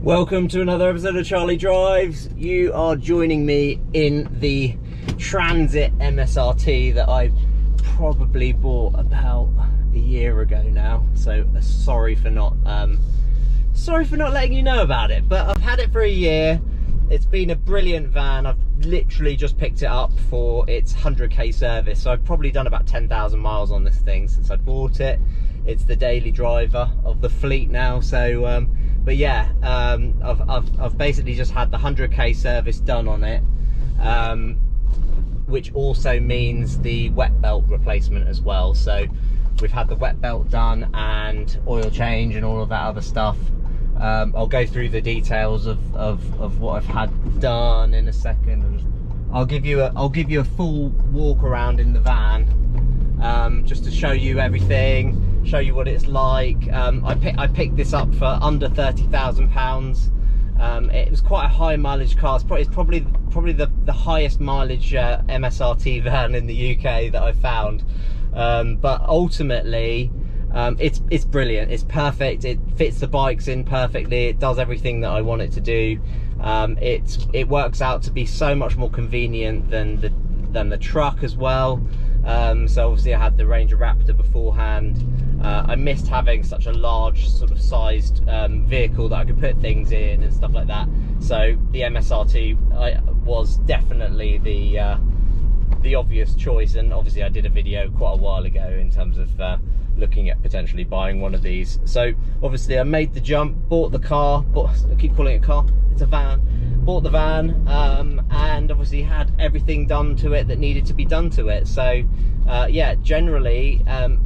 Welcome to another episode of Charlie Drives. You are joining me in the Transit MSRT that I probably bought about a year ago now. So sorry for not letting you know about it. But I've had it for a year. It's been a brilliant van. I've literally just picked it up for its 100k service. So I've probably done about 10,000 miles on this thing since I bought it. It's the daily driver of the fleet now. So but yeah, I've basically just had the 100k service done on it, which also means the wet belt replacement as well. So we've had the wet belt done and oil change and all of that other stuff. I'll go through the details of what I've had done in a second. I'll give you a full walk around in the van, just to show you everything. Show you what it's like. I picked this up for under £30,000. It was quite a high mileage car. It's probably the highest mileage MSRT van in the UK that I've found. But ultimately, it's brilliant. It's perfect. It fits the bikes in perfectly. It does everything that I want it to do. It works out to be so much more convenient than the truck as well. So obviously I had the Ranger Raptor beforehand. I missed having such a large sort of sized vehicle that I could put things in and stuff like that. So the MSRT was definitely the obvious choice, and obviously I did a video quite a while ago in terms of looking at potentially buying one of these. So obviously I made the jump, bought the car, I keep calling it a car, it's a van. Bought the van, and obviously had everything done to it that needed to be done to it. So yeah, generally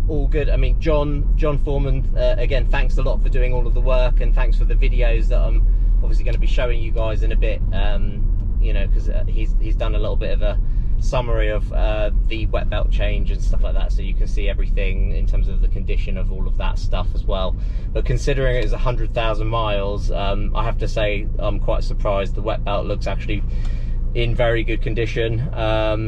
all good. I mean, John Foreman, again, thanks a lot for doing all of the work, and thanks for the videos that I'm obviously going to be showing you guys in a bit, you know, because he's done a little bit of a summary of the wet belt change and stuff like that, so you can see everything in terms of the condition of all of that stuff as well. But considering it is 100,000 miles, I have to say I'm quite surprised. The wet belt looks actually in very good condition,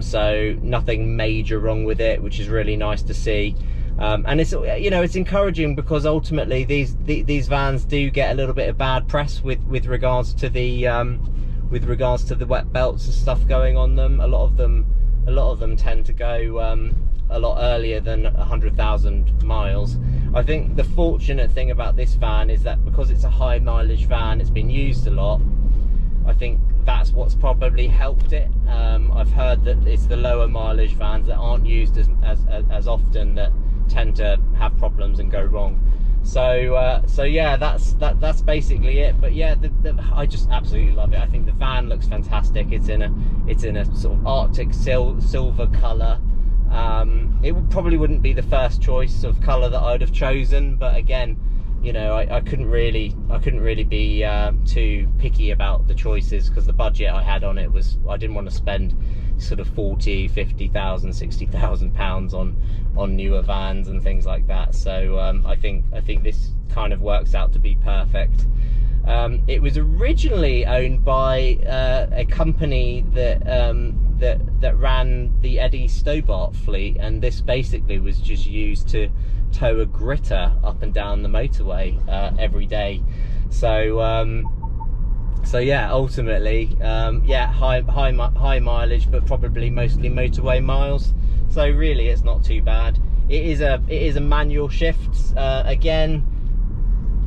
so nothing major wrong with it, which is really nice to see. And it's, you know, it's encouraging, because ultimately these vans do get a little bit of bad press with regards to the wet belts and stuff going on them. A lot of them tend to go a lot earlier than 100,000 miles. I think the fortunate thing about this van is that because it's a high mileage van, it's been used a lot. I think that's what's probably helped it. I've heard that it's the lower mileage vans that aren't used as often that tend to have problems and go wrong. So yeah, that's basically it. But yeah, I just absolutely love it. I think the van looks fantastic. It's in a sort of Arctic silver colour. It probably wouldn't be the first choice of colour that I'd have chosen, but again, you know, I couldn't really be too picky about the choices, because the budget I had on it was, I didn't want to spend sort of 40, 50,000, 60,000 pounds on newer vans and things like that. So I think this kind of works out to be perfect. It was originally owned by a company that ran the Eddie Stobart fleet, and this basically was just used to tow a gritter up and down the motorway every day. So yeah, ultimately, yeah, high mileage, but probably mostly motorway miles. So really, it's not too bad. It is a manual shift. Again,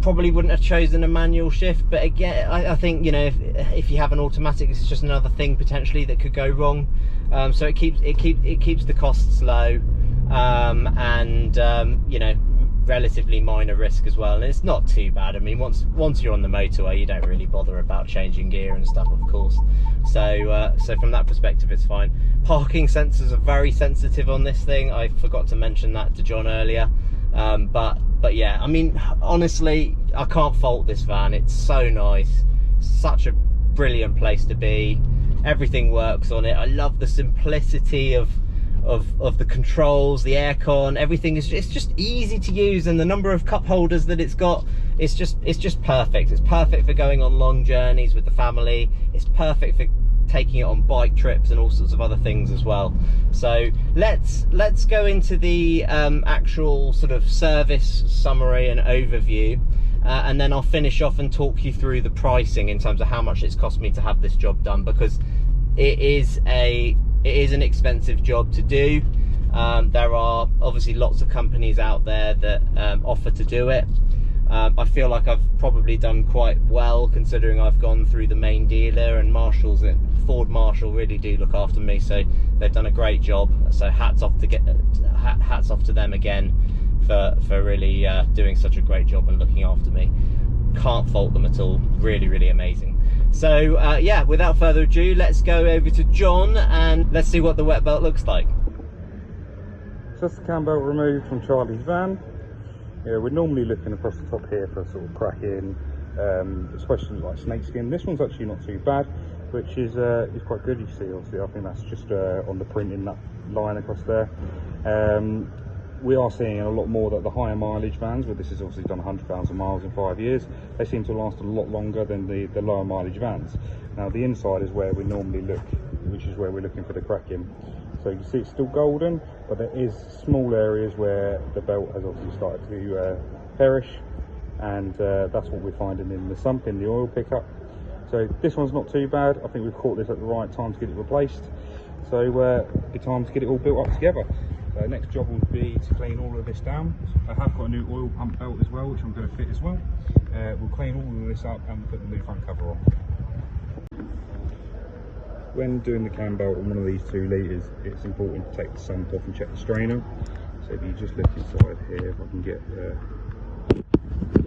probably wouldn't have chosen a manual shift, but again, I think, you know, if you have an automatic, it's just another thing potentially that could go wrong. So it keeps the costs low, and you know, relatively minor risk as well, and it's not too bad. I mean, once you're on the motorway, you don't really bother about changing gear and stuff, of course. So from that perspective, it's fine. Parking sensors are very sensitive on this thing. I forgot to mention that to John earlier. But yeah, I mean, honestly, I can't fault this van. It's so nice, such a brilliant place to be. Everything works on it. I love the simplicity of the controls, the aircon, everything it's just easy to use, and the number of cup holders that it's got, it's just perfect. It's perfect for going on long journeys with the family. It's perfect for taking it on bike trips and all sorts of other things as well. So let's go into the actual sort of service summary and overview. and then I'll finish off and talk you through the pricing in terms of how much it's cost me to have this job done, because it is an expensive job to do. There are obviously lots of companies out there that offer to do it. I feel like I've probably done quite well, considering I've gone through the main dealer, and Ford Marshall really do look after me, so they've done a great job. So hats off to them again for really doing such a great job and looking after me. Can't fault them at all. Really, really amazing. So yeah, without further ado, let's go over to John and let's see what the wet belt looks like. Just the cam belt removed from Charlie's van. Yeah, we're normally looking across the top here for sort of cracking, especially like snakeskin. This one's actually not too bad, which is quite good. You see, obviously, I think that's just on the print in that line across there. We are seeing a lot more that the higher mileage vans, where this has obviously done 100,000 miles in 5 years, they seem to last a lot longer than the lower mileage vans. Now the inside is where we normally look, which is where we're looking for the cracking. So you can see it's still golden, but there is small areas where the belt has obviously started to perish, and that's what we're finding in the sump, in the oil pickup. So this one's not too bad. I think we've caught this at the right time to get it replaced. So it's time to get it all built up together. Next job will be to clean all of this down. I have got a new oil pump belt as well, which I'm going to fit as well. We'll clean all of this up and put the new front cover on. When doing the cam belt on one of these 2 litres, it's important to take the sump off and check the strainer. So if you just look inside here, if I can get the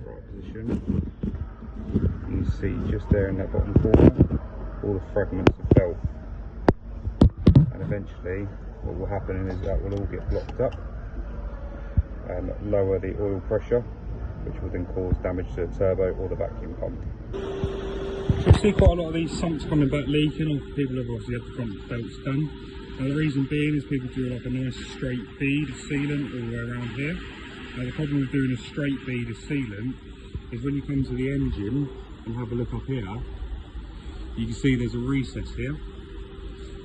right position, you can see just there in that bottom corner all the fragments of belt. And eventually what will happen is that will all get blocked up and lower the oil pressure, which will then cause damage to the turbo or the vacuum pump. So you see quite a lot of these sumps coming back leaking, or people have obviously had the front belts done. Now the reason being is people do like a nice straight bead of sealant all the way around here. Now the problem with doing a straight bead of sealant is when you come to the engine and have a look up here, you can see there's a recess here.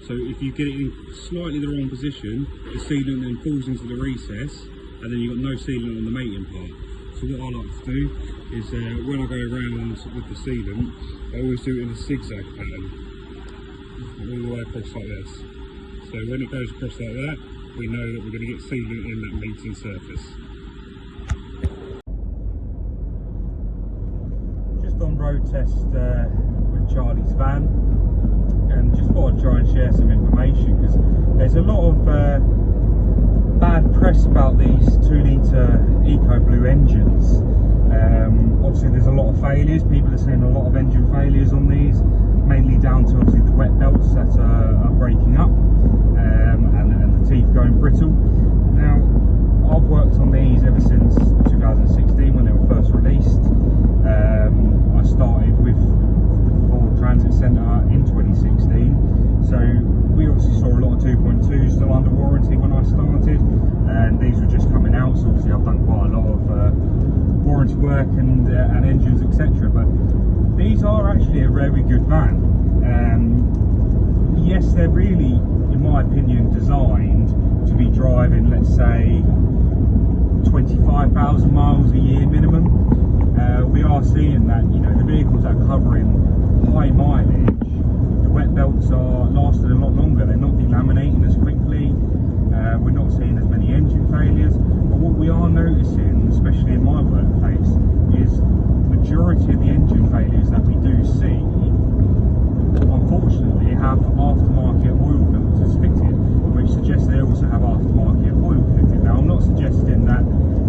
So if you get it in slightly the wrong position, the sealant then falls into the recess, and then you've got no sealant on the mating part. So what I like to do is when I go around with the sealant, I always do it in a zigzag pattern, all the way across like this. So when it goes across like that, we know that we're going to get sealant in that mating surface. Just on road test with Charlie's van, and just thought I'd try and share some information, because there's a lot of bad press about these 2-litre EcoBlue engines. Obviously there's a lot of failures. People are seeing a lot of engine failures on these, mainly down to obviously the wet belts that are breaking up, and the teeth going brittle. Now I've worked on these ever since 2016 when they were first released. I started with the Ford Transit in 2016, so we obviously saw a lot of 2.2s still under warranty when I started, and these were just coming out, so obviously I've done quite a lot of warranty work and engines, etc. But these are actually a very good van. Yes, they're really, in my opinion, designed to be driving, let's say, 25,000 miles a year minimum. We are seeing that, you know, the vehicles that are covering high mileage, the wet belts are lasting a lot longer. They're not delaminating as quickly. We're not seeing as many engine failures. But what we are noticing, especially in my workplace, is the majority of the engine failures that we do see, unfortunately, have aftermarket oil filters fitted, which suggests they also have aftermarket oil fitted. Now, I'm not suggesting that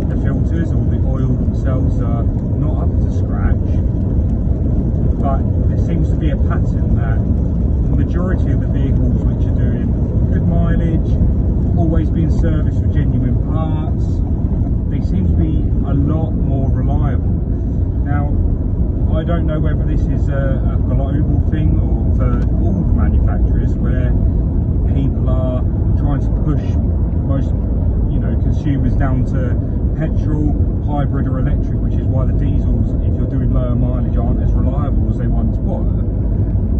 the filters or the oil themselves are not up to scratch, but there seems to be a pattern that the majority of the vehicles which are doing good mileage, always being serviced with genuine parts, they seem to be a lot more reliable. Now, I don't know whether this is a global thing or for all the manufacturers, where people are trying to push most, you know, consumers down to petrol, hybrid or electric, which is why the diesels, if you're doing lower mileage, aren't as reliable as they once were.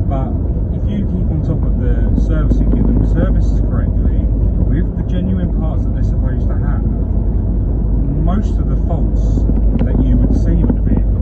But if you keep on top of the servicing, give them services correctly, with the genuine parts that they're supposed to have, most of the faults that you would see with the vehicle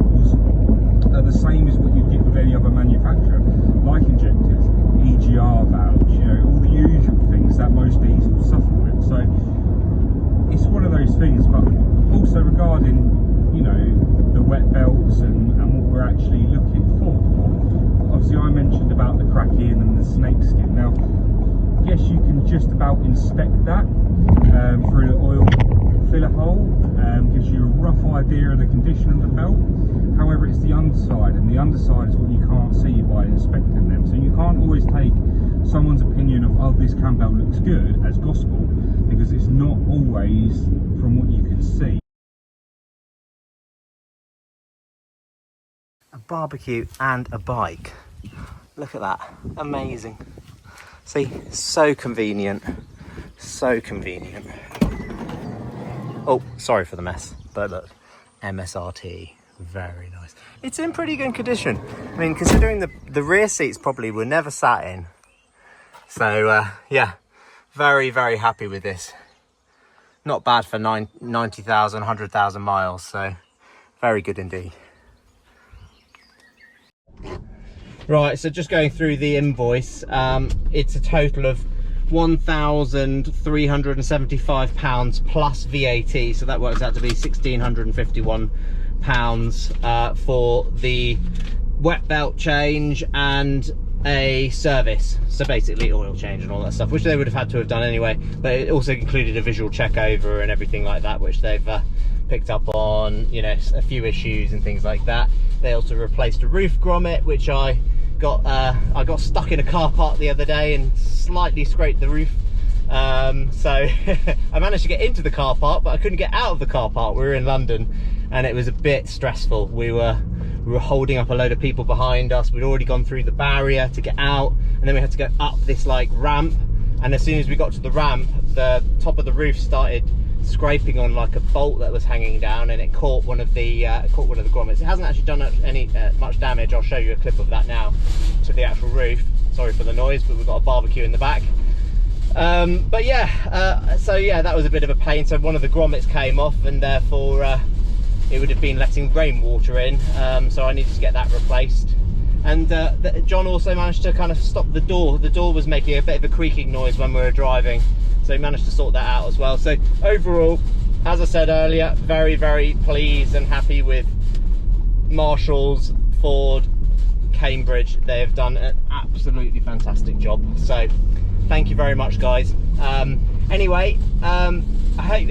the snakeskin. Now, yes, you can just about inspect that through the oil filler hole. Gives you a rough idea of the condition of the belt. However, it's the underside, and the underside is what you can't see by inspecting them. So you can't always take someone's opinion of, oh, this cam belt looks good, as gospel, because it's not always from what you can see. A barbecue and a bike. Look at that, amazing. See, so convenient, so convenient. Oh, sorry for the mess, but look, MSRT, very nice. It's in pretty good condition. I mean, considering the rear seats probably were never sat in. So yeah, very, very happy with this. Not bad for 90,000, 100,000 miles, so very good indeed. Right, so just going through the invoice, it's a total of £1,375 plus VAT, so that works out to be £1,651 for the wet belt change and a service, so basically oil change and all that stuff, which they would have had to have done anyway, but it also included a visual check over and everything like that, which they've picked up on, you know, a few issues and things like that. They also replaced a roof grommet, which I got stuck in a car park the other day and slightly scraped the roof. So I managed to get into the car park, but I couldn't get out of the car park. We were in London and it was a bit stressful. We were holding up a load of people behind us. We'd already gone through the barrier to get out, and then we had to go up this like ramp, and as soon as we got to the ramp, the top of the roof started scraping on like a bolt that was hanging down, and it caught one of the grommets. It hasn't actually done any much damage. I'll show you a clip of that now, to the actual roof. Sorry for the noise, but we've got a barbecue in the back. But yeah, so yeah, that was a bit of a pain. So one of the grommets came off, and therefore it would have been letting rainwater in, so I needed to get that replaced. And John also managed to kind of stop the door. The door was making a bit of a creaking noise when we were driving, so he managed to sort that out as well. So overall, as I said earlier, very, very pleased and happy with Marshall's, Ford, Cambridge. They have done an absolutely fantastic job, so thank you very much, guys. Anyway, I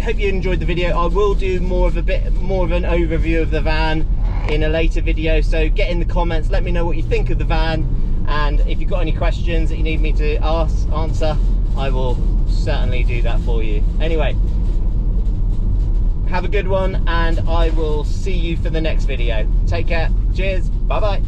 hope you enjoyed the video. I will do more of an overview of the van in a later video, so get in the comments, let me know what you think of the van, and if you've got any questions that you need me to answer, I will certainly do that for you. Anyway, have a good one, and I will see you for the next video. Take care. Cheers. Bye bye.